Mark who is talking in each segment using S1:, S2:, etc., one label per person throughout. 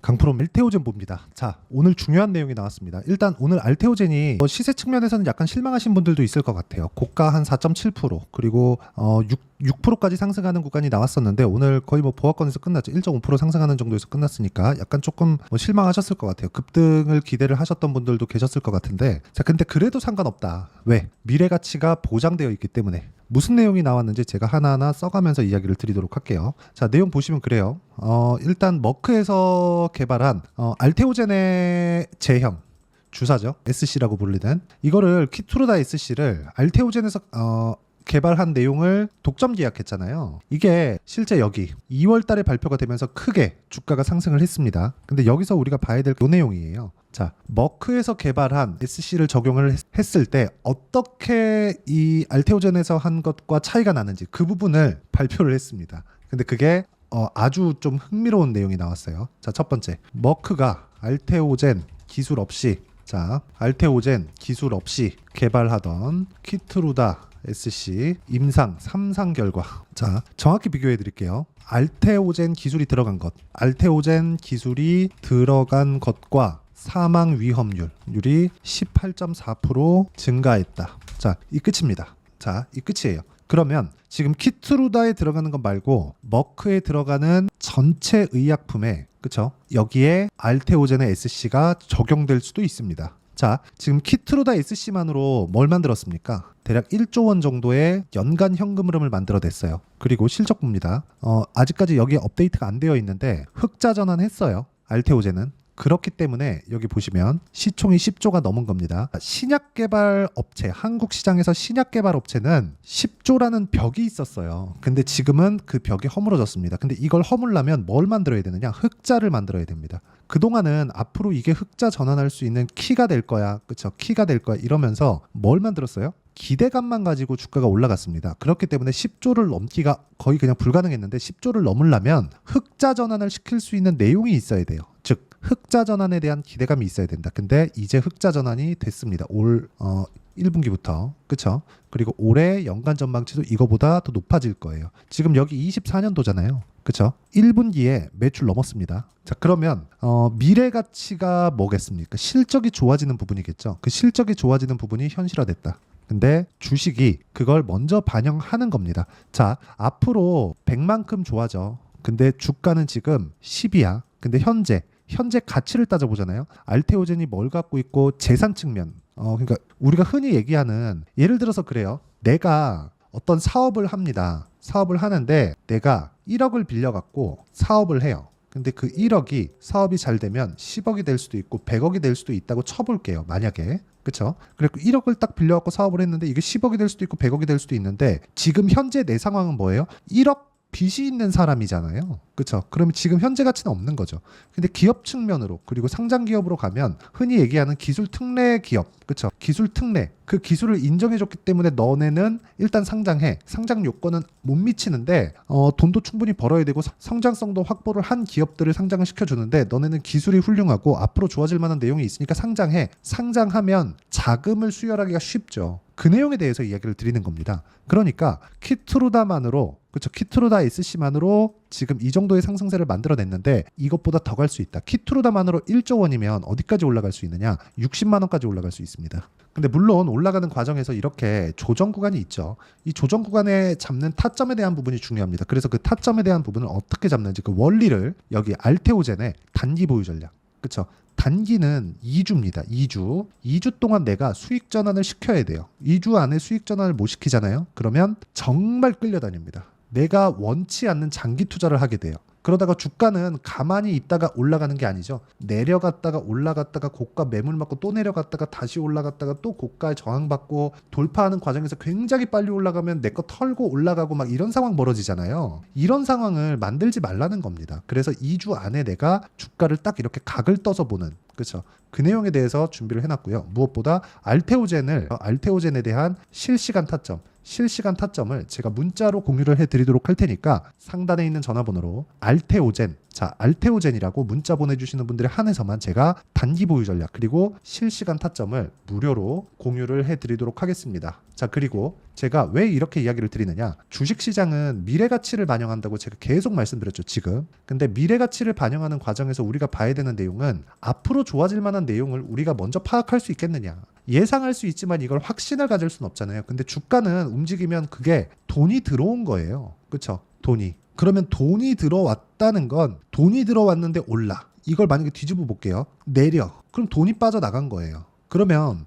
S1: 강프롬 알테오젠 봅니다. 자, 오늘 중요한 내용이 나왔습니다. 일단 오늘 알테오젠이 시세 측면에서는 약간 실망하신 분들도 있을 것 같아요. 고가 한 4.7% 그리고 6%까지 상승하는 구간이 나왔었는데 오늘 거의 보합권에서 끝났죠. 1.5% 상승하는 정도에서 끝났으니까 약간 조금 실망하셨을 것 같아요. 급등을 기대를 하셨던 분들도 계셨을 것 같은데, 자, 근데 그래도 상관없다. 왜? 미래 가치가 보장되어 있기 때문에. 무슨 내용이 나왔는지 제가 하나하나 써가면서 이야기를 드리도록 할게요. 자, 내용 보시면 그래요. 일단 머크에서 개발한 알테오젠의 제형 주사죠. SC라고 불리는 이거를 키투르다 SC를 알테오젠에서 개발한 내용을 독점 계약했잖아요. 이게 실제 여기 2월 달에 발표가 되면서 크게 주가가 상승을 했습니다. 근데 여기서 우리가 봐야 될 그 내용이에요. 자, 머크에서 개발한 SC를 적용을 했을 때 어떻게 이 알테오젠에서 한 것과 차이가 나는지 그 부분을 발표를 했습니다. 근데 그게 아주 좀 흥미로운 내용이 나왔어요. 자, 첫 번째, 머크가 알테오젠 기술 없이 개발하던 키투르다 SC 임상 3상 결과. 자, 정확히 비교해 드릴게요. 알테오젠 기술이 들어간 것과 사망 위험률이 18.4% 증가했다. 자, 이 끝입니다. 자, 이 끝이에요. 그러면 지금 키투르다에 들어가는 것 말고 머크에 들어가는 전체 의약품에, 그쵸? 여기에 알테오젠의 SC가 적용될 수도 있습니다. 자, 지금 키투르다 SC만으로 뭘 만들었습니까? 대략 1조 원 정도의 연간 현금 흐름을 만들어냈어요. 그리고 실적 봅니다. 아직까지 여기에 업데이트가 안 되어 있는데 흑자 전환했어요. 알테오젠은. 그렇기 때문에 여기 보시면 시총이 10조가 넘은 겁니다. 신약 개발 업체, 한국 시장에서 신약 개발 업체는 10조라는 벽이 있었어요. 근데 지금은 그 벽이 허물어졌습니다. 근데 이걸 허물려면 뭘 만들어야 되느냐? 흑자를 만들어야 됩니다. 그동안은 앞으로 이게 흑자 전환할 수 있는 키가 될 거야. 그쵸? 키가 될 거야. 이러면서 뭘 만들었어요? 기대감만 가지고 주가가 올라갔습니다. 그렇기 때문에 10조를 넘기가 거의 그냥 불가능했는데 10조를 넘으려면 흑자 전환을 시킬 수 있는 내용이 있어야 돼요. 즉 흑자 전환에 대한 기대감이 있어야 된다. 근데 이제 흑자 전환이 됐습니다. 올 1분기부터. 그쵸? 그리고 올해 연간 전망치도 이거보다 더 높아질 거예요. 지금 여기 24년도잖아요. 그쵸? 1분기에 매출 넘었습니다. 자, 그러면 미래 가치가 뭐겠습니까? 실적이 좋아지는 부분이겠죠. 그 실적이 좋아지는 부분이 현실화됐다. 근데 주식이 그걸 먼저 반영하는 겁니다. 자, 앞으로 100만큼 좋아져. 근데 주가는 지금 10이야. 근데 현재 가치를 따져보잖아요. 알테오젠이 뭘 갖고 있고 재산 측면. 그러니까 우리가 흔히 얘기하는, 예를 들어서 그래요. 내가 어떤 사업을 합니다. 사업을 하는데 내가 1억을 빌려갖고 사업을 해요. 근데 그 1억이 사업이 잘 되면 10억이 될 수도 있고 100억이 될 수도 있다고 쳐볼게요. 만약에. 그쵸? 그리고 1억을 딱 빌려갖고 사업을 했는데 이게 10억이 될 수도 있고 100억이 될 수도 있는데 지금 현재 내 상황은 뭐예요? 1억 빚이 있는 사람이잖아요. 그렇죠? 그러면 지금 현재 가치는 없는 거죠. 근데 기업 측면으로, 그리고 상장 기업으로 가면 흔히 얘기하는 기술 특례 기업, 그렇죠? 기술 특례, 그 기술을 인정해줬기 때문에 너네는 일단 상장해. 상장 요건은 못 미치는데 돈도 충분히 벌어야 되고 성장성도 확보를 한 기업들을 상장을 시켜주는데 너네는 기술이 훌륭하고 앞으로 좋아질 만한 내용이 있으니까 상장해. 상장하면 자금을 수혈하기가 쉽죠. 그 내용에 대해서 이야기를 드리는 겁니다. 그러니까 키투르다만으로, 그렇죠? 키투르다 SC만으로 지금 이 정도의 상승세를 만들어냈는데 이것보다 더 갈 수 있다. 키투르다만으로 1조 원이면 어디까지 올라갈 수 있느냐? 60만 원까지 올라갈 수 있습니다. 근데 물론 올라가는 과정에서 이렇게 조정 구간이 있죠. 이 조정 구간에 잡는 타점에 대한 부분이 중요합니다. 그래서 그 타점에 대한 부분을 어떻게 잡는지 그 원리를 여기 알테오젠의 단기 보유 전략. 그렇죠? 단기는 2주입니다. 2주 동안 내가 수익 전환을 시켜야 돼요. 2주 안에 수익 전환을 못 시키잖아요. 그러면 정말 끌려다닙니다. 내가 원치 않는 장기 투자를 하게 돼요. 그러다가 주가는 가만히 있다가 올라가는 게 아니죠. 내려갔다가 올라갔다가 고가 매물 맞고 또 내려갔다가 다시 올라갔다가 또 고가에 저항받고 돌파하는 과정에서 굉장히 빨리 올라가면 내 거 털고 올라가고 막 이런 상황 벌어지잖아요. 이런 상황을 만들지 말라는 겁니다. 그래서 2주 안에 내가 주가를 딱 이렇게 각을 떠서 보는, 그렇죠? 그 내용에 대해서 준비를 해놨고요. 무엇보다 알테오젠에 대한 실시간 타점, 실시간 타점을 제가 문자로 공유를 해드리도록 할 테니까 상단에 있는 전화번호로 알테오젠, 자 알테오젠이라고 문자 보내주시는 분들에 한해서만 제가 단기 보유 전략 그리고 실시간 타점을 무료로 공유를 해드리도록 하겠습니다. 자 그리고 제가 왜 이렇게 이야기를 드리느냐, 주식시장은 미래가치를 반영한다고 제가 계속 말씀드렸죠 지금. 근데 미래가치를 반영하는 과정에서 우리가 봐야 되는 내용은 앞으로 좋아질 만한 내용을 우리가 먼저 파악할 수 있겠느냐, 예상할 수 있지만 이걸 확신을 가질 수는 없잖아요. 근데 주가는 움직이면 그게 돈이 들어온 거예요. 그쵸? 돈이. 그러면 돈이 들어왔다는 건 돈이 들어왔는데 올라. 이걸 만약에 뒤집어 볼게요. 내려. 그럼 돈이 빠져나간 거예요. 그러면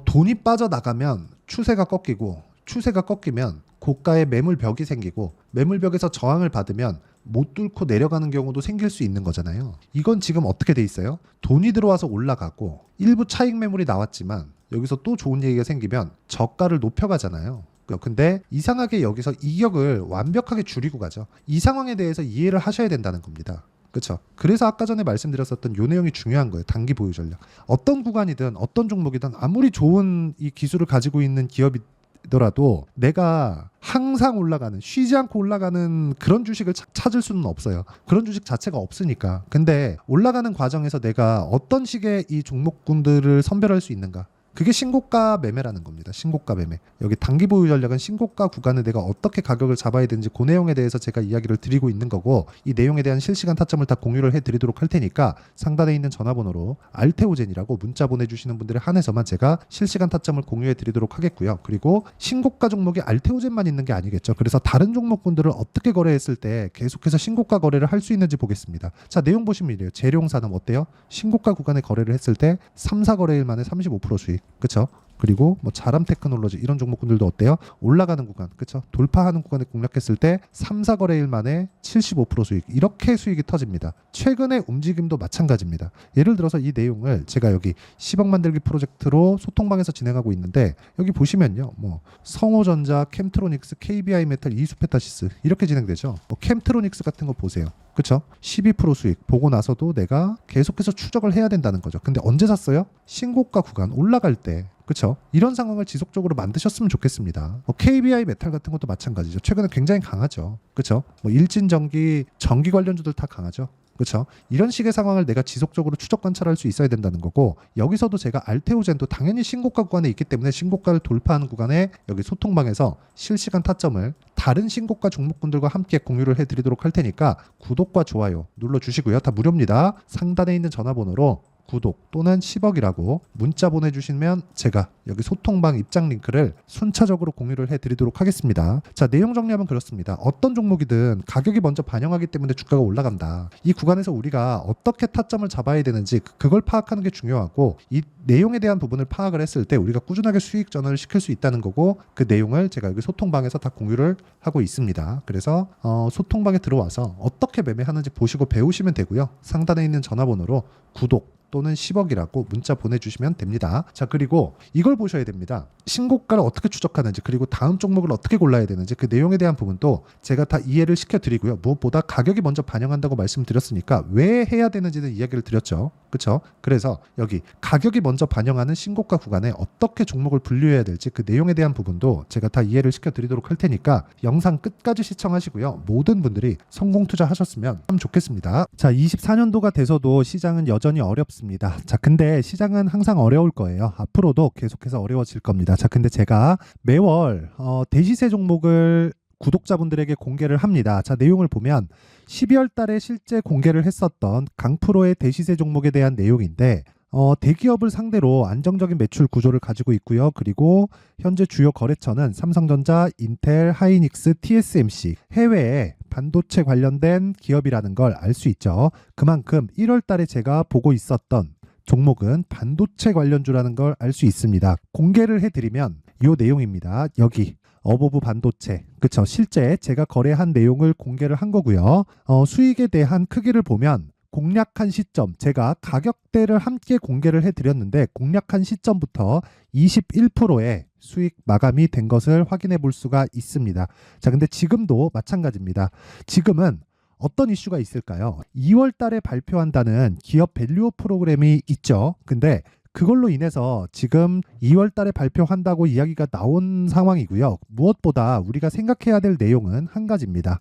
S1: 돈이 빠져나가면 추세가 꺾이고, 추세가 꺾이면 고가의 매물벽이 생기고, 매물벽에서 저항을 받으면 못 뚫고 내려가는 경우도 생길 수 있는 거잖아요. 이건 지금 어떻게 돼 있어요? 돈이 들어와서 올라가고 일부 차익 매물이 나왔지만 여기서 또 좋은 얘기가 생기면 저가를 높여가잖아요. 근데 이상하게 여기서 이격을 완벽하게 줄이고 가죠. 이 상황에 대해서 이해를 하셔야 된다는 겁니다. 그렇죠? 그래서 아까 전에 말씀드렸었던 요 내용이 중요한 거예요. 단기 보유 전략. 어떤 구간이든 어떤 종목이든 아무리 좋은 이 기술을 가지고 있는 기업이더라도 내가 항상 올라가는, 쉬지 않고 올라가는 그런 주식을 찾을 수는 없어요. 그런 주식 자체가 없으니까. 근데 올라가는 과정에서 내가 어떤 식의 이 종목군들을 선별할 수 있는가? 그게 신고가 매매라는 겁니다. 신고가 매매. 여기 단기 보유 전략은 신고가 구간을 내가 어떻게 가격을 잡아야 되는지 그 내용에 대해서 제가 이야기를 드리고 있는 거고, 이 내용에 대한 실시간 타점을 다 공유를 해드리도록 할 테니까 상단에 있는 전화번호로 알테오젠이라고 문자 보내주시는 분들에 한해서만 제가 실시간 타점을 공유해드리도록 하겠고요. 그리고 신고가 종목이 알테오젠만 있는 게 아니겠죠. 그래서 다른 종목군들을 어떻게 거래했을 때 계속해서 신고가 거래를 할 수 있는지 보겠습니다. 자, 내용 보시면 이래요. 재룡산업 어때요? 신고가 구간에 거래를 했을 때 3, 4거래일 만에 35% 수익. 그쵸? 그리고 뭐 자람 테크놀로지 이런 종목군들도 어때요? 올라가는 구간, 그쵸? 돌파하는 구간에 공략했을 때 3, 4거래일 만에 75% 수익. 이렇게 수익이 터집니다. 최근의 움직임도 마찬가지입니다. 예를 들어서 이 내용을 제가 여기 10억 만들기 프로젝트로 소통방에서 진행하고 있는데, 여기 보시면요, 뭐 성호전자, 캠트로닉스, KBI 메탈, 이수페타시스 이렇게 진행되죠. 뭐 캠트로닉스 같은 거 보세요. 그쵸? 12% 수익 보고 나서도 내가 계속해서 추적을 해야 된다는 거죠. 근데 언제 샀어요? 신고가 구간 올라갈 때. 그쵸? 이런 상황을 지속적으로 만드셨으면 좋겠습니다. KBI 메탈 같은 것도 마찬가지죠. 최근에 굉장히 강하죠. 그쵸? 뭐 일진전기, 전기 관련주들 다 강하죠. 그렇죠? 이런 식의 상황을 내가 지속적으로 추적 관찰할 수 있어야 된다는 거고, 여기서도 제가 알테오젠도 당연히 신고가 구간에 있기 때문에 신고가를 돌파하는 구간에 여기 소통방에서 실시간 타점을 다른 신고가 종목군들과 함께 공유를 해드리도록 할 테니까 구독과 좋아요 눌러주시고요. 다 무료입니다. 상단에 있는 전화번호로 구독 또는 10억이라고 문자 보내주시면 제가 여기 소통방 입장 링크를 순차적으로 공유를 해드리도록 하겠습니다. 자, 내용 정리하면 그렇습니다. 어떤 종목이든 가격이 먼저 반영하기 때문에 주가가 올라간다. 이 구간에서 우리가 어떻게 타점을 잡아야 되는지 그걸 파악하는 게 중요하고, 이 내용에 대한 부분을 파악을 했을 때 우리가 꾸준하게 수익 전환을 시킬 수 있다는 거고, 그 내용을 제가 여기 소통방에서 다 공유를 하고 있습니다. 그래서 소통방에 들어와서 어떻게 매매하는지 보시고 배우시면 되고요. 상단에 있는 전화번호로 구독 또는 10억이라고 문자 보내주시면 됩니다. 자, 그리고 이걸 보셔야 됩니다. 신고가를 어떻게 추적하는지, 그리고 다음 종목을 어떻게 골라야 되는지 그 내용에 대한 부분도 제가 다 이해를 시켜드리고요. 무엇보다 가격이 먼저 반영한다고 말씀드렸으니까 왜 해야 되는지는 이야기를 드렸죠. 그렇죠? 그래서 여기 가격이 먼저 반영하는 신고가 구간에 어떻게 종목을 분류해야 될지 그 내용에 대한 부분도 제가 다 이해를 시켜드리도록 할 테니까 영상 끝까지 시청하시고요. 모든 분들이 성공 투자하셨으면 참 좋겠습니다. 자, 24년도가 돼서도 시장은 여전히 어렵습니다. 자, 근데 시장은 항상 어려울 거예요. 앞으로도 계속해서 어려워질 겁니다. 자, 근데 제가 매월 대시세 종목을 구독자분들에게 공개를 합니다. 자, 내용을 보면 12월 달에 실제 공개를 했었던 강프로의 대시세 종목에 대한 내용인데, 대기업을 상대로 안정적인 매출 구조를 가지고 있고요. 그리고 현재 주요 거래처는 삼성전자, 인텔, 하이닉스, TSMC, 해외에 반도체 관련된 기업이라는 걸 알 수 있죠. 그만큼 1월 달에 제가 보고 있었던 종목은 반도체 관련주라는 걸 알 수 있습니다. 공개를 해드리면 이 내용입니다. 여기 어보브 반도체, 그쵸? 실제 제가 거래한 내용을 공개를 한 거고요. 수익에 대한 크기를 보면 공략한 시점, 제가 가격대를 함께 공개를 해드렸는데 공략한 시점부터 21%의 수익 마감이 된 것을 확인해 볼 수가 있습니다. 자, 근데 지금도 마찬가지입니다. 지금은 어떤 이슈가 있을까요? 2월 달에 발표한다는 기업 밸류업 프로그램이 있죠. 근데 그걸로 인해서 지금 2월 달에 발표한다고 이야기가 나온 상황이고요. 무엇보다 우리가 생각해야 될 내용은 한 가지입니다.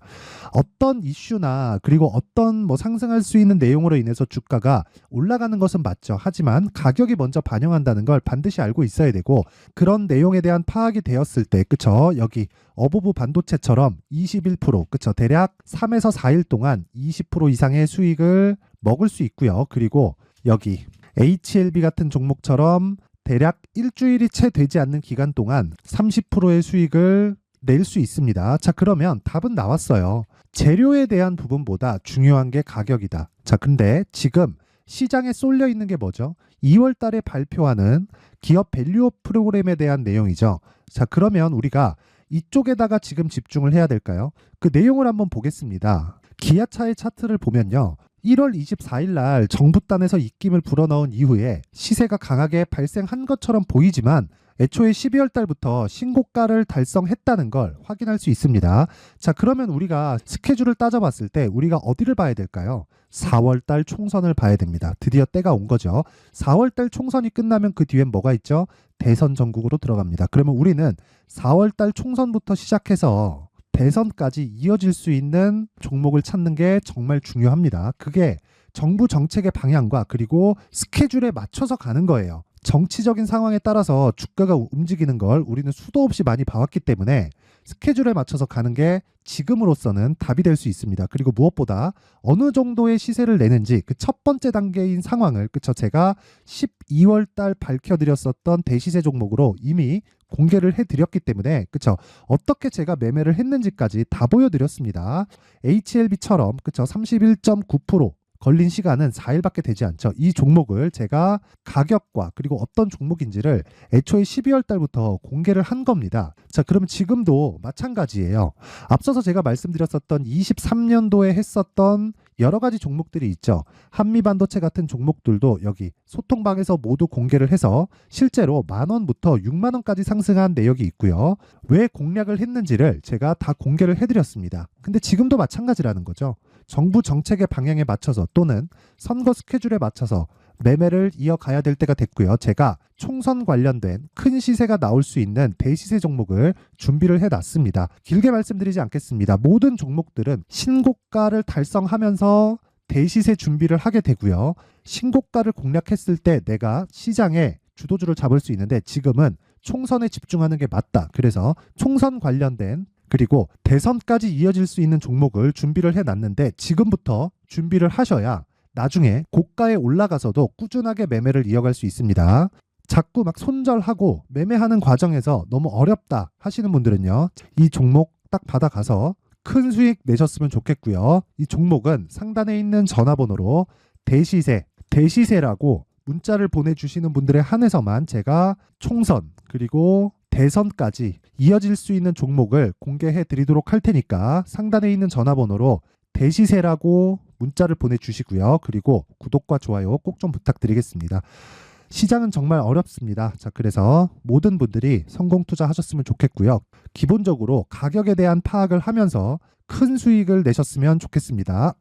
S1: 어떤 이슈나 그리고 어떤 뭐 상승할 수 있는 내용으로 인해서 주가가 올라가는 것은 맞죠. 하지만 가격이 먼저 반영한다는 걸 반드시 알고 있어야 되고, 그런 내용에 대한 파악이 되었을 때, 그쵸? 여기 어부부 반도체처럼 21%, 그쵸? 대략 3에서 4일 동안 20% 이상의 수익을 먹을 수 있고요. 그리고 여기 HLB 같은 종목처럼 대략 일주일이 채 되지 않는 기간 동안 30%의 수익을 낼 수 있습니다. 자, 그러면 답은 나왔어요. 재료에 대한 부분보다 중요한 게 가격이다. 자, 근데 지금 시장에 쏠려 있는 게 뭐죠? 2월 달에 발표하는 기업 밸류업 프로그램에 대한 내용이죠. 자, 그러면 우리가 이쪽에다가 지금 집중을 해야 될까요? 그 내용을 한번 보겠습니다. 기아차의 차트를 보면요. 1월 24일 날 정부단에서 입김을 불어넣은 이후에 시세가 강하게 발생한 것처럼 보이지만 애초에 12월 달부터 신고가를 달성했다는 걸 확인할 수 있습니다. 자, 그러면 우리가 스케줄을 따져봤을 때 우리가 어디를 봐야 될까요? 4월 달 총선을 봐야 됩니다. 드디어 때가 온 거죠. 4월 달 총선이 끝나면 그 뒤엔 뭐가 있죠? 대선 전국으로 들어갑니다. 그러면 우리는 4월 달 총선부터 시작해서 대선까지 이어질 수 있는 종목을 찾는 게 정말 중요합니다. 그게 정부 정책의 방향과 그리고 스케줄에 맞춰서 가는 거예요. 정치적인 상황에 따라서 주가가 움직이는 걸 우리는 수도 없이 많이 봐왔기 때문에 스케줄에 맞춰서 가는 게 지금으로서는 답이 될 수 있습니다. 그리고 무엇보다 어느 정도의 시세를 내는지 그 첫 번째 단계인 상황을, 그쵸, 제가 12월 달 밝혀드렸었던 대시세 종목으로 이미 공개를 해드렸기 때문에, 그쵸, 어떻게 제가 매매를 했는지까지 다 보여드렸습니다. HLB처럼, 그쵸, 31.9% 걸린 시간은 4일밖에 되지 않죠. 이 종목을 제가 가격과 그리고 어떤 종목인지를 애초에 12월 달부터 공개를 한 겁니다. 자, 그러면 지금도 마찬가지예요. 앞서서 제가 말씀드렸었던 23년도에 했었던 여러 가지 종목들이 있죠. 한미반도체 같은 종목들도 여기 소통방에서 모두 공개를 해서 실제로 10,000원부터 60,000원까지 상승한 내역이 있고요. 왜 공략을 했는지를 제가 다 공개를 해드렸습니다. 근데 지금도 마찬가지라는 거죠. 정부 정책의 방향에 맞춰서 또는 선거 스케줄에 맞춰서 매매를 이어가야 될 때가 됐고요. 제가 총선 관련된 큰 시세가 나올 수 있는 대시세 종목을 준비를 해놨습니다. 길게 말씀드리지 않겠습니다. 모든 종목들은 신고가를 달성하면서 대시세 준비를 하게 되고요. 신고가를 공략했을 때 내가 시장에 주도주를 잡을 수 있는데 지금은 총선에 집중하는 게 맞다. 그래서 총선 관련된 그리고 대선까지 이어질 수 있는 종목을 준비를 해놨는데 지금부터 준비를 하셔야 나중에 고가에 올라가서도 꾸준하게 매매를 이어갈 수 있습니다. 자꾸 막 손절하고 매매하는 과정에서 너무 어렵다 하시는 분들은요, 이 종목 딱 받아가서 큰 수익 내셨으면 좋겠고요. 이 종목은 상단에 있는 전화번호로 대시세라고 문자를 보내주시는 분들에 한해서만 제가 총선 그리고 대선까지 이어질 수 있는 종목을 공개해 드리도록 할 테니까 상단에 있는 전화번호로 대시세라고 문자를 보내주시고요. 그리고 구독과 좋아요 꼭 좀 부탁드리겠습니다. 시장은 정말 어렵습니다. 자, 그래서 모든 분들이 성공 투자하셨으면 좋겠고요. 기본적으로 가격에 대한 파악을 하면서 큰 수익을 내셨으면 좋겠습니다.